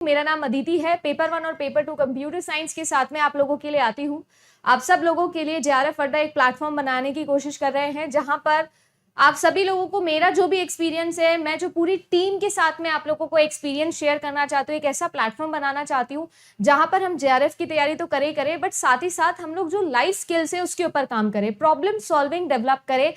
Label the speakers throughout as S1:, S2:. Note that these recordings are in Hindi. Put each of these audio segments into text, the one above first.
S1: मेरा नाम अदिति है। पेपर 1 और पेपर 2 कंप्यूटर साइंस के साथ में आप लोगों के लिए आती हूँ। आप सब लोगों के लिए जेआरएफ अड्डा एक प्लेटफॉर्म बनाने की कोशिश कर रहे हैं, जहां पर आप सभी लोगों को मेरा जो भी एक्सपीरियंस है, मैं जो पूरी टीम के साथ में आप लोगों को एक्सपीरियंस शेयर करना चाहती हूँ। एक ऐसा प्लेटफॉर्म बनाना चाहती हूँ जहां पर हम जेआरएफ की तैयारी तो करें, बट साथ ही साथ हम लोग जो लाइफ स्किल्स है उसके ऊपर काम करें, प्रॉब्लम सॉल्विंग डेवलप करें।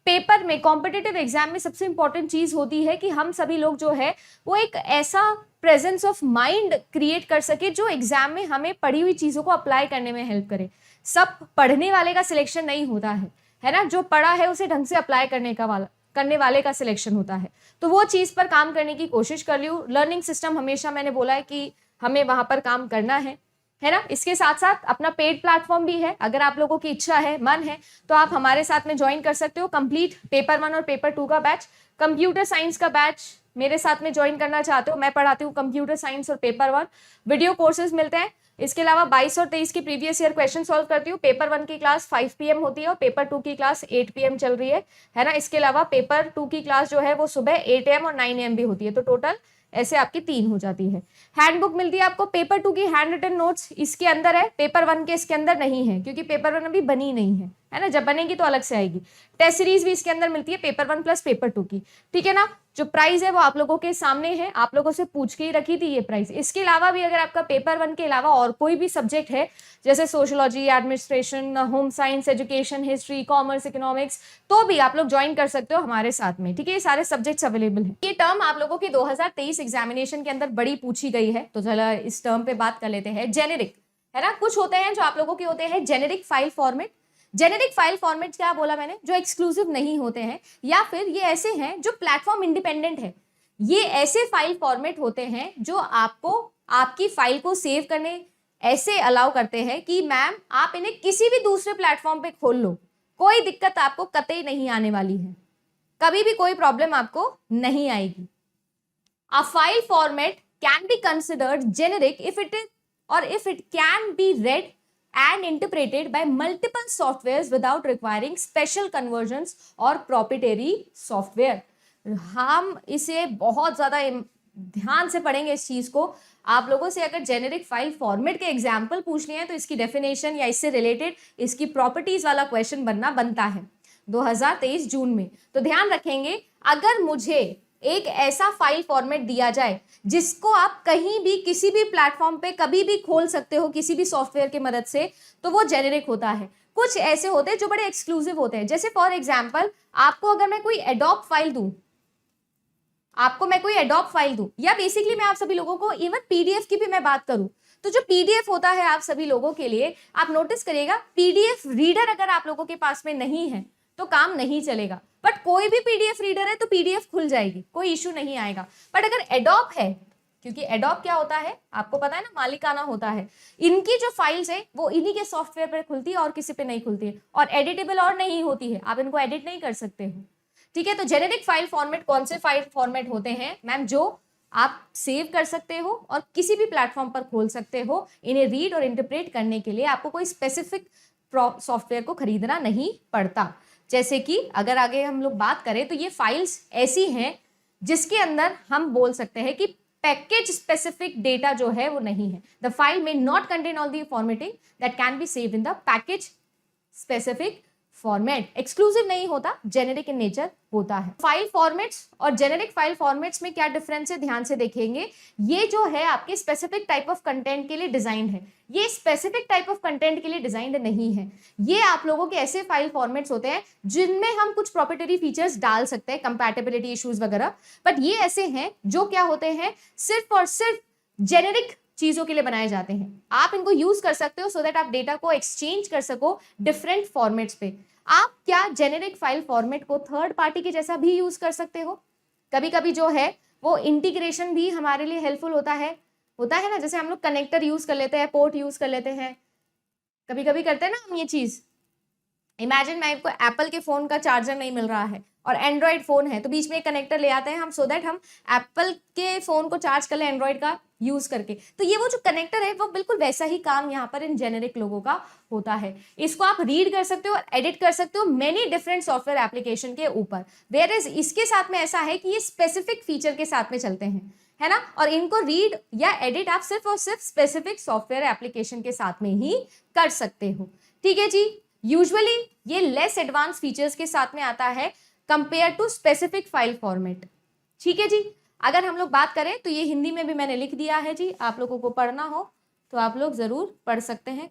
S1: पेपर में, कॉम्पिटिटिव एग्जाम में सबसे इंपॉर्टेंट चीज होती है कि हम सभी लोग जो है वो एक ऐसा प्रेजेंस ऑफ माइंड क्रिएट कर सके जो एग्जाम में हमें पढ़ी हुई चीजों को अप्लाई करने में हेल्प करे। सब पढ़ने वाले का सिलेक्शन नहीं होता है ना, जो पढ़ा है उसे ढंग से अप्लाई करने वाले का सिलेक्शन होता है। तो वो चीज पर काम करने की कोशिश कर रही हूँ। लर्निंग सिस्टम हमेशा मैंने बोला है कि हमें वहां पर काम करना है ना। इसके साथ साथ अपना पेड प्लेटफॉर्म भी है। अगर आप लोगों की इच्छा है, मन है, तो आप हमारे साथ में ज्वाइन कर सकते हो। कंप्लीट पेपर 1 और पेपर 2 का बैच, कंप्यूटर साइंस का बैच मेरे साथ में ज्वाइन करना चाहते हो, मैं पढ़ाती हूँ कंप्यूटर साइंस और पेपर 1 वीडियो कोर्सेज मिलते हैं। इसके अलावा 22 और 23 की प्रीवियस ईयर क्वेश्चन सॉल्व करती हूँ। पेपर 1 की क्लास 5 PM होती है और पेपर 2 की क्लास 8 PM चल रही है ना। इसके अलावा पेपर 2 की क्लास जो है वो सुबह 8 AM और 9 AM भी होती है। तो टोटल ऐसे आपकी 3 हो जाती है। हैंडबुक मिलती है आपको। पेपर 2 की हैंड रिटन नोट्स इसके अंदर है, पेपर 1 के इसके अंदर नहीं है, क्योंकि पेपर 1 अभी बनी नहीं है ना। जब बनेगी तो अलग से आएगी। टेस्ट सीरीज भी इसके अंदर मिलती है, पेपर 1 प्लस पेपर 2 की, ठीक है ना। जो प्राइस है वो आप लोगों के सामने है, आप लोगों से पूछ के ही रखी थी ये प्राइस। इसके अलावा भी अगर आपका पेपर 1 के अलावा और कोई भी सब्जेक्ट है, जैसे sociology, administration, home science, education, history, commerce, economics, तो भी आप लोग ज्वाइन कर सकते हो हमारे साथ में, ठीक है। ये सारे सब्जेक्ट्स अवेलेबल हैं। ये टर्म आप लोगों की 2023 एग्जामिनेशन के अंदर बड़ी पूछी गई है, तो चलो इस टर्म पे बात कर लेते हैं। जेनेरिक है ना, कुछ होते हैं जो आप लोगों के होते हैं generic file format. Generic file format क्या बोला मैंने, जो एक्सक्लूसिव नहीं होते हैं, या फिर ये ऐसे हैं जो प्लेटफॉर्म इंडिपेंडेंट है। ये ऐसे फाइल फॉर्मेट होते हैं जो आपको आपकी फाइल को सेव करने ऐसे अलाउ करते हैं कि मैम आप इन्हें किसी भी दूसरे प्लेटफॉर्म पे खोल लो, कोई दिक्कत आपको कतई नहीं आने वाली है, कभी भी कोई प्रॉब्लम आपको नहीं आएगी। A file format can be considered generic if it can be read and interpreted by multiple softwares without requiring special conversions or proprietary software। हम इसे बहुत ज्यादा ध्यान से पढ़ेंगे इस चीज को। आप लोगों से अगर जेनेरिक फाइल फॉर्मेट के एग्जाम्पल पूछने हैं तो इसकी डेफिनेशन या इससे रिलेटेड इसकी प्रॉपर्टीज वाला क्वेश्चन बनता है 2023 जून में। तो ध्यान रखेंगे, अगर मुझे एक ऐसा फाइल फॉर्मेट दिया जाए जिसको आप कहीं भी किसी भी प्लेटफॉर्म पे कभी भी खोल सकते हो किसी भी सॉफ्टवेयर की मदद से, तो वो जेनेरिक होता है। कुछ ऐसे होते हैं जो बड़े एक्सक्लूसिव होते हैं, जैसे फॉर एग्जांपल आपको अगर मैं कोई एडोब फाइल दूं, या बेसिकली मैं आप सभी लोगों को इवन पीडीएफ की भी मैं बात करूं, तो जो पीडीएफ होता है आप सभी लोगों के लिए, आप नोटिस करिएगा पीडीएफ रीडर अगर आप लोगों के पास में नहीं है तो काम नहीं चलेगा। बट कोई भी पीडीएफ रीडर है तो पीडीएफ खुल जाएगी, कोई इश्यू नहीं आएगा। बट अगर एडोब है, क्योंकि एडोब क्या होता है आपको पता है ना, मालिकाना होता है, इनकी जो फाइल्स है वो इन्हीं के सॉफ्टवेयर पर खुलती है और किसी पे नहीं खुलती है, और एडिटेबल और नहीं होती है, आप इनको एडिट नहीं कर सकते हो, ठीक है। तो जेनेरिक फाइल फॉर्मेट कौन से फाइल फॉर्मेट होते हैं मैम, जो आप सेव कर सकते हो और किसी भी प्लेटफॉर्म पर खोल सकते हो। इन्हें रीड और इंटरप्रेट करने के लिए आपको कोई स्पेसिफिक सॉफ्टवेयर को खरीदना नहीं पड़ता। जैसे कि अगर आगे हम लोग बात करें तो ये फाइल्स ऐसी हैं जिसके अंदर हम बोल सकते हैं कि पैकेज स्पेसिफिक डेटा जो है वो नहीं है। द फाइल में not contain all the formatting that can be saved in the package specific format. Exclusive नहीं होता, जेनेरिक इन नेचर होता है। फाइल फॉर्मेट्स और जेनेरिक फाइल फॉर्मेट्स में क्या डिफरेंस है ध्यान से देखेंगे। ये जो है आपके स्पेसिफिक टाइप ऑफ कंटेंट के लिए डिजाइन है, ये स्पेसिफिक टाइप ऑफ कंटेंट के लिए डिजाइन नहीं है। ये आप लोगों के ऐसे फाइल फॉर्मेट्स होते हैं जिनमें हम कुछ प्रॉपर्टरी फीचर्स डाल सकते हैं, कंपैटिबिलिटी इश्यूज वगैरह, बट ये ऐसे हैं जो क्या होते हैं सिर्फ और सिर्फ जेनेरिक चीजों के लिए बनाए जाते हैं। आप इनको यूज कर सकते हो सो दैट आप डेटा को एक्सचेंज कर सको डिफरेंट फॉर्मेट्स पे। आप क्या जेनेरिक फाइल फॉर्मेट को थर्ड पार्टी के जैसा भी यूज कर सकते हो। कभी कभी जो है वो इंटीग्रेशन भी हमारे लिए हेल्पफुल होता है ना, जैसे हम लोग कनेक्टर यूज कर लेते हैं, पोर्ट यूज कर लेते हैं, कभी कभी करते हैं ना हम ये चीज। इमेजिन मैं को एप्पल के फोन का चार्जर नहीं मिल रहा है और एंड्रॉइड फोन है, तो बीच में एक कनेक्टर ले आते हैं हम सो दैट हम एप्पल के फोन को चार्ज कर ले एंड्रॉइड का यूज करके। तो ये वो जो कनेक्टर है वो बिल्कुल वैसा ही काम यहाँ पर इन जेनेरिक लोगों का होता है। इसको आप रीड कर सकते हो और एडिट कर सकते हो मेनी डिफरेंट सॉफ्टवेयर एप्लीकेशन के ऊपर। वेयर इज इसके साथ में ऐसा है कि ये स्पेसिफिक फीचर के साथ में चलते हैं। है ना। और इनको रीड या एडिट आप सिर्फ और सिर्फ स्पेसिफिक सॉफ्टवेयर एप्लीकेशन के साथ में ही कर सकते हो। ठीक है जी। यूजुअली ये लेस एडवांस फीचर्स के साथ में आता है compare to specific file format. ठीक है जी। अगर हम लोग बात करें तो ये हिंदी में भी मैंने लिख दिया है जी, आप लोगों को पढ़ना हो तो आप लोग जरूर पढ़ सकते हैं,